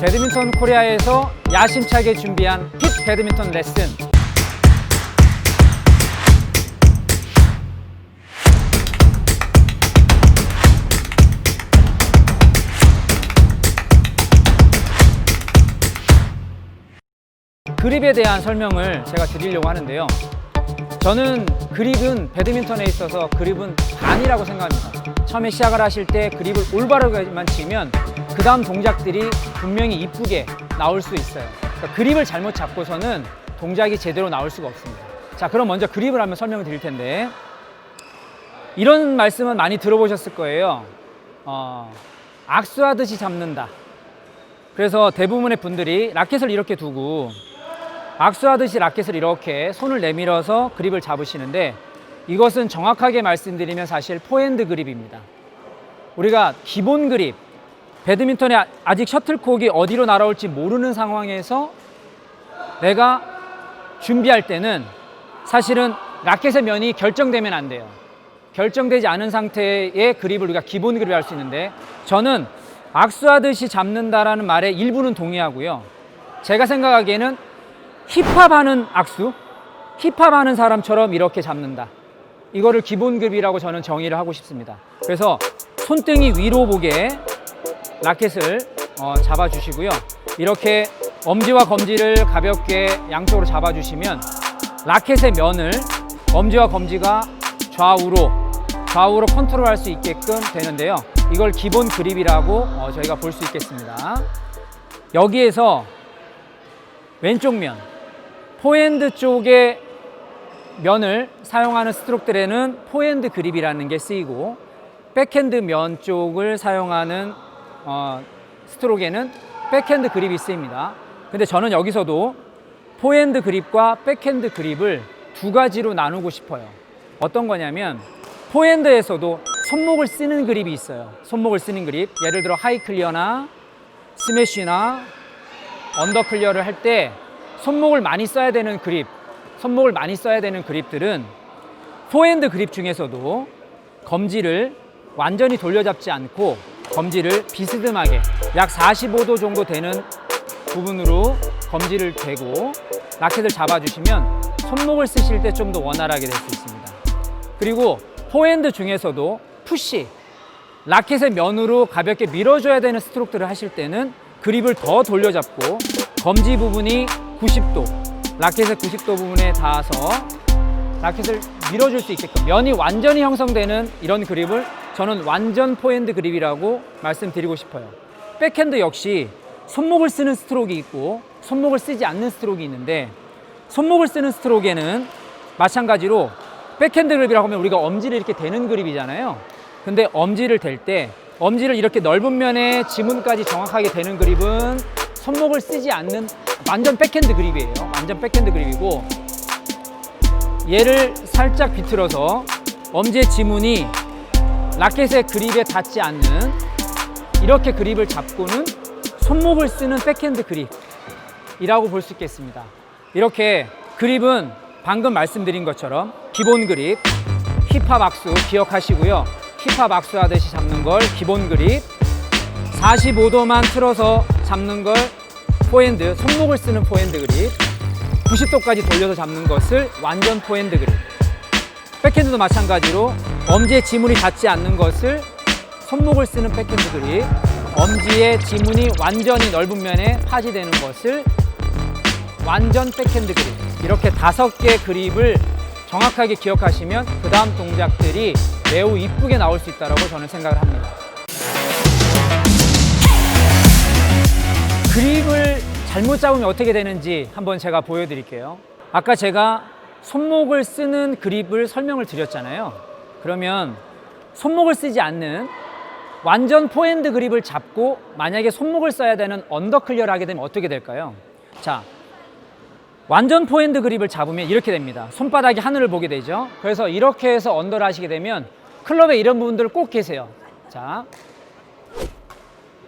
배드민턴 코리아에서 야심차게 준비한 힙 배드민턴 레슨. 그립에 대한 설명을 제가 드리려고 하는데요. 저는 그립은 배드민턴에 있어서 그립은 반이라고 생각합니다. 처음에 시작을 하실 때 그립을 올바르게만 치면 그 다음 동작들이 분명히 이쁘게 나올 수 있어요. 그러니까 그립을 잘못 잡고서는 동작이 제대로 나올 수가 없습니다. 자, 그럼 먼저 그립을 한번 설명을 드릴 텐데, 이런 말씀은 많이 들어보셨을 거예요. 악수하듯이 잡는다. 그래서 대부분의 분들이 라켓을 이렇게 두고 악수하듯이 라켓을 이렇게 손을 내밀어서 그립을 잡으시는데, 이것은 정확하게 말씀드리면 사실 포핸드 그립입니다. 우리가 기본 그립, 배드민턴에 아직 셔틀콕이 어디로 날아올지 모르는 상황에서 내가 준비할 때는 사실은 라켓의 면이 결정되면 안 돼요. 결정되지 않은 상태의 그립을 우리가 기본 그립을 할 수 있는데, 저는 악수하듯이 잡는다라는 말에 일부는 동의하고요. 제가 생각하기에는 힙합하는 악수, 힙합하는 사람처럼 이렇게 잡는다. 이거를 기본 그립이라고 저는 정의를 하고 싶습니다. 그래서 손등이 위로 보게 라켓을 잡아주시고요. 이렇게 엄지와 검지를 가볍게 양쪽으로 잡아주시면 라켓의 면을 엄지와 검지가 좌우로 컨트롤할 수 있게끔 되는데요. 이걸 기본 그립이라고 저희가 볼 수 있겠습니다. 여기에서 왼쪽 면, 포핸드 쪽의 면을 사용하는 스트로크들에는 포핸드 그립이라는 게 쓰이고, 백핸드 면 쪽을 사용하는 스트로크에는 백핸드 그립이 쓰입니다. 근데 저는 여기서도 포핸드 그립과 백핸드 그립을 두 가지로 나누고 싶어요. 어떤 거냐면, 포핸드에서도 손목을 쓰는 그립이 있어요. 손목을 쓰는 그립, 예를 들어 하이 클리어나 스매시나 언더 클리어를 할 때 손목을 많이 써야 되는 그립, 손목을 많이 써야 되는 그립들은 포핸드 그립 중에서도 검지를 완전히 돌려잡지 않고 검지를 비스듬하게 약 45도 정도 되는 부분으로 검지를 대고 라켓을 잡아주시면 손목을 쓰실 때 좀 더 원활하게 될 수 있습니다. 그리고 포핸드 중에서도 푸시, 라켓의 면으로 가볍게 밀어줘야 되는 스트로크를 하실 때는 그립을 더 돌려잡고 검지 부분이 90도, 라켓의 90도 부분에 닿아서 라켓을 밀어줄 수 있게끔 면이 완전히 형성되는 이런 그립을 저는 완전 포핸드 그립이라고 말씀드리고 싶어요. 백핸드 역시 손목을 쓰는 스트로크가 있고 손목을 쓰지 않는 스트로크가 있는데, 손목을 쓰는 스트로크에는 마찬가지로 백핸드 그립이라고 하면 우리가 엄지를 이렇게 대는 그립이잖아요. 근데 엄지를 댈 때 엄지를 이렇게 넓은 면에 지문까지 정확하게 대는 그립은 손목을 쓰지 않는 완전 백핸드 그립이에요. 완전 백핸드 그립이고, 얘를 살짝 비틀어서 엄지의 지문이 라켓의 그립에 닿지 않는 이렇게 그립을 잡고는 손목을 쓰는 백핸드 그립이라고 볼 수 있겠습니다. 이렇게 그립은 방금 말씀드린 것처럼 기본 그립, 힙합 악수 기억하시고요. 힙합 악수 하듯이 잡는 걸 기본 그립, 45도만 틀어서 잡는 걸 포핸드, 손목을 쓰는 포핸드 그립, 90도까지 돌려서 잡는 것을 완전 포핸드 그립. 백핸드도 마찬가지로 엄지의 지문이 닿지 않는 것을 손목을 쓰는 백핸드 그립, 엄지의 지문이 완전히 넓은 면에 파지되는 것을 완전 백핸드 그립. 이렇게 5개 그립을 정확하게 기억하시면 그 다음 동작들이 매우 이쁘게 나올 수 있다고 저는 생각을 합니다. 그립을 잘못 잡으면 어떻게 되는지 한번 제가 보여드릴게요. 아까 제가 손목을 쓰는 그립을 설명을 드렸잖아요. 그러면 손목을 쓰지 않는 완전 포핸드 그립을 잡고 만약에 손목을 써야 되는 언더 클리어를 하게 되면 어떻게 될까요? 자, 완전 포핸드 그립을 잡으면 이렇게 됩니다. 손바닥이 하늘을 보게 되죠. 그래서 이렇게 해서 언더를 하시게 되면 클럽에 이런 부분들을 꼭 계세요. 자,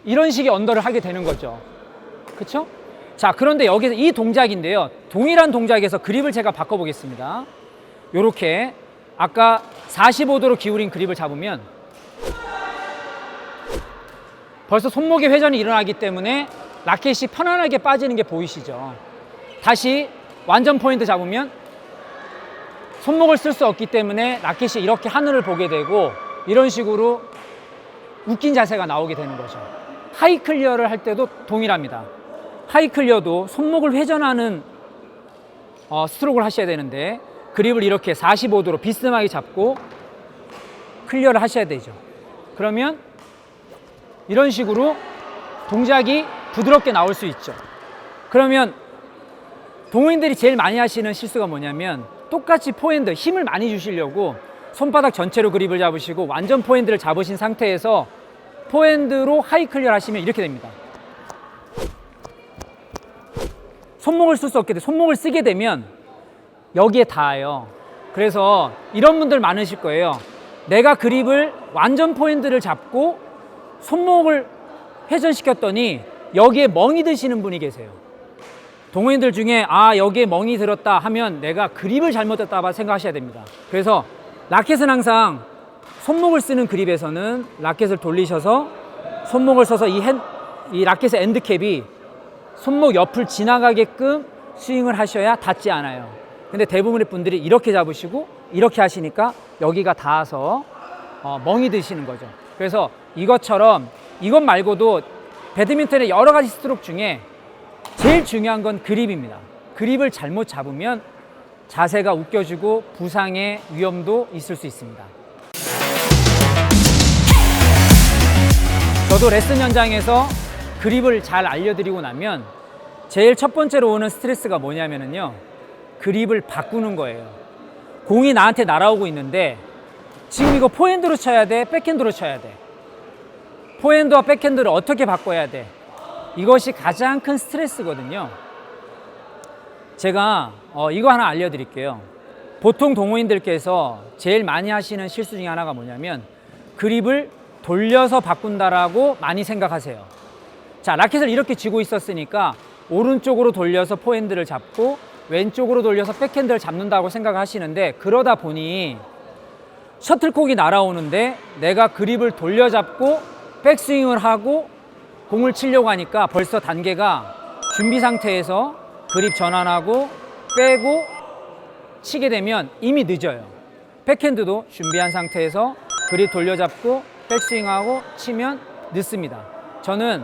이런 식의 언더를 하게 되는 거죠. 그쵸? 자, 그런데 여기서 이 동작인데요. 동일한 동작에서 그립을 제가 바꿔보겠습니다. 요렇게 아까 45도로 기울인 그립을 잡으면 벌써 손목의 회전이 일어나기 때문에 라켓이 편안하게 빠지는 게 보이시죠? 다시 완전 포인트 잡으면 손목을 쓸 수 없기 때문에 라켓이 이렇게 하늘을 보게 되고 이런 식으로 웃긴 자세가 나오게 되는 거죠. 하이 클리어를 할 때도 동일합니다. 하이 클리어도 손목을 회전하는 스트로크를 하셔야 되는데 그립을 이렇게 45도로 비스듬하게 잡고 클리어를 하셔야 되죠. 그러면 이런 식으로 동작이 부드럽게 나올 수 있죠. 그러면 동호인들이 제일 많이 하시는 실수가 뭐냐면 똑같이 포핸드 힘을 많이 주시려고 손바닥 전체로 그립을 잡으시고 완전 포핸드를 잡으신 상태에서 포핸드로 하이 클리어를 하시면 이렇게 됩니다. 손목을 쓸 수 없게 돼. 손목을 쓰게 되면 여기에 닿아요. 그래서 이런 분들 많으실 거예요. 내가 그립을 완전 포핸드를 잡고 손목을 회전시켰더니 여기에 멍이 드시는 분이 계세요. 동호인들 중에 여기에 멍이 들었다 하면 내가 그립을 잘못했다 생각하셔야 됩니다. 그래서 라켓은 항상 손목을 쓰는 그립에서는 라켓을 돌리셔서 손목을 써서 이 라켓의 엔드캡이 손목 옆을 지나가게끔 스윙을 하셔야 닿지 않아요. 근데 대부분의 분들이 이렇게 잡으시고 이렇게 하시니까 여기가 닿아서 멍이 드시는 거죠. 그래서 이것처럼 이것 말고도 배드민턴의 여러 가지 스트로크 중에 제일 중요한 건 그립입니다. 그립을 잘못 잡으면 자세가 웃겨지고 부상의 위험도 있을 수 있습니다. 저도 레슨 현장에서 그립을 잘 알려드리고 나면 제일 첫 번째로 오는 스트레스가 뭐냐면요, 그립을 바꾸는 거예요. 공이 나한테 날아오고 있는데 지금 이거 포핸드로 쳐야 돼, 백핸드로 쳐야 돼. 포핸드와 백핸드를 어떻게 바꿔야 돼? 이것이 가장 큰 스트레스거든요. 제가 이거 하나 알려드릴게요. 보통 동호인들께서 제일 많이 하시는 실수 중에 하나가 뭐냐면 그립을 돌려서 바꾼다라고 많이 생각하세요. 자, 라켓을 이렇게 쥐고 있었으니까 오른쪽으로 돌려서 포핸드를 잡고 왼쪽으로 돌려서 백핸드를 잡는다고 생각하시는데, 그러다 보니 셔틀콕이 날아오는데 내가 그립을 돌려잡고 백스윙을 하고 공을 치려고 하니까 벌써 단계가 준비 상태에서 그립 전환하고 빼고 치게 되면 이미 늦어요. 백핸드도 준비한 상태에서 그립 돌려잡고 백스윙하고 치면 늦습니다. 저는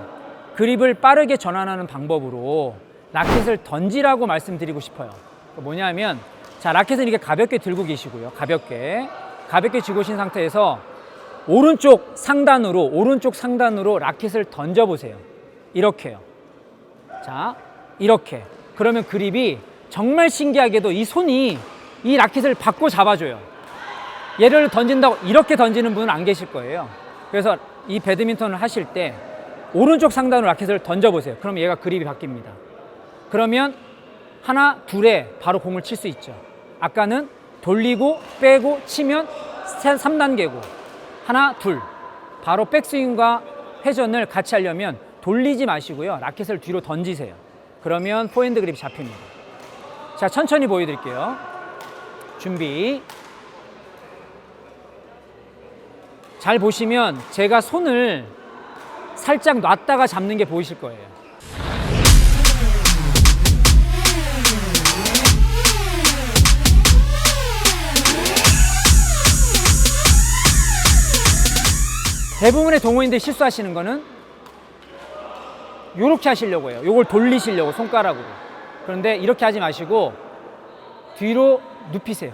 그립을 빠르게 전환하는 방법으로 라켓을 던지라고 말씀드리고 싶어요. 뭐냐면, 자, 라켓은 이렇게 가볍게 들고 계시고요. 가볍게 쥐고 계신 상태에서 오른쪽 상단으로 라켓을 던져보세요. 이렇게요. 자, 이렇게. 그러면 그립이 정말 신기하게도 이 손이 이 라켓을 받고 잡아줘요. 얘를 던진다고 이렇게 던지는 분은 안 계실 거예요. 그래서 이 배드민턴을 하실 때 오른쪽 상단으로 라켓을 던져보세요. 그럼 얘가 그립이 바뀝니다. 그러면 하나, 둘에 바로 공을 칠 수 있죠. 아까는 돌리고 빼고 치면 3단계고 하나, 둘. 바로 백스윙과 회전을 같이 하려면 돌리지 마시고요. 라켓을 뒤로 던지세요. 그러면 포핸드 그립이 잡힙니다. 자, 천천히 보여드릴게요. 준비. 잘 보시면 제가 손을 살짝 놨다가 잡는 게 보이실 거예요. 대부분의 동호인들이 실수하시는 거는 이렇게 하시려고 해요. 이걸 돌리시려고 손가락으로. 그런데 이렇게 하지 마시고 뒤로 눕히세요.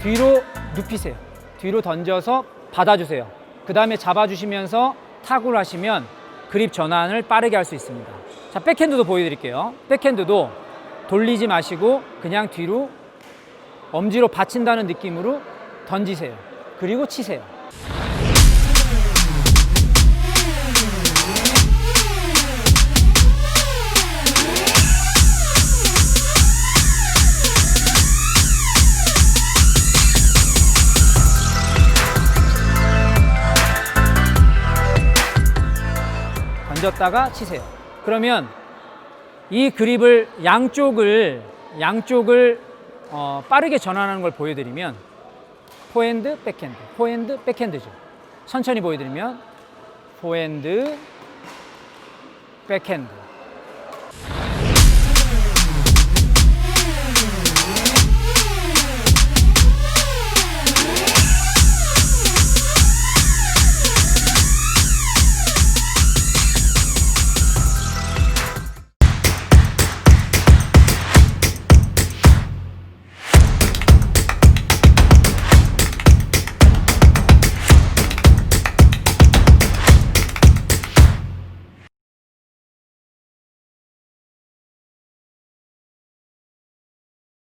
뒤로 눕히세요. 뒤로 던져서 받아주세요. 그 다음에 잡아주시면서 타구를 하시면 그립 전환을 빠르게 할 수 있습니다. 자, 백핸드도 보여드릴게요. 백핸드도 돌리지 마시고 그냥 뒤로 엄지로 받친다는 느낌으로 던지세요. 그리고 치세요. 던졌다가 치세요. 그러면 이 그립을 양쪽을 빠르게 전환하는 걸 보여드리면 포핸드, 백핸드, 포핸드, 백핸드죠. 천천히 보여드리면 포핸드, 백핸드,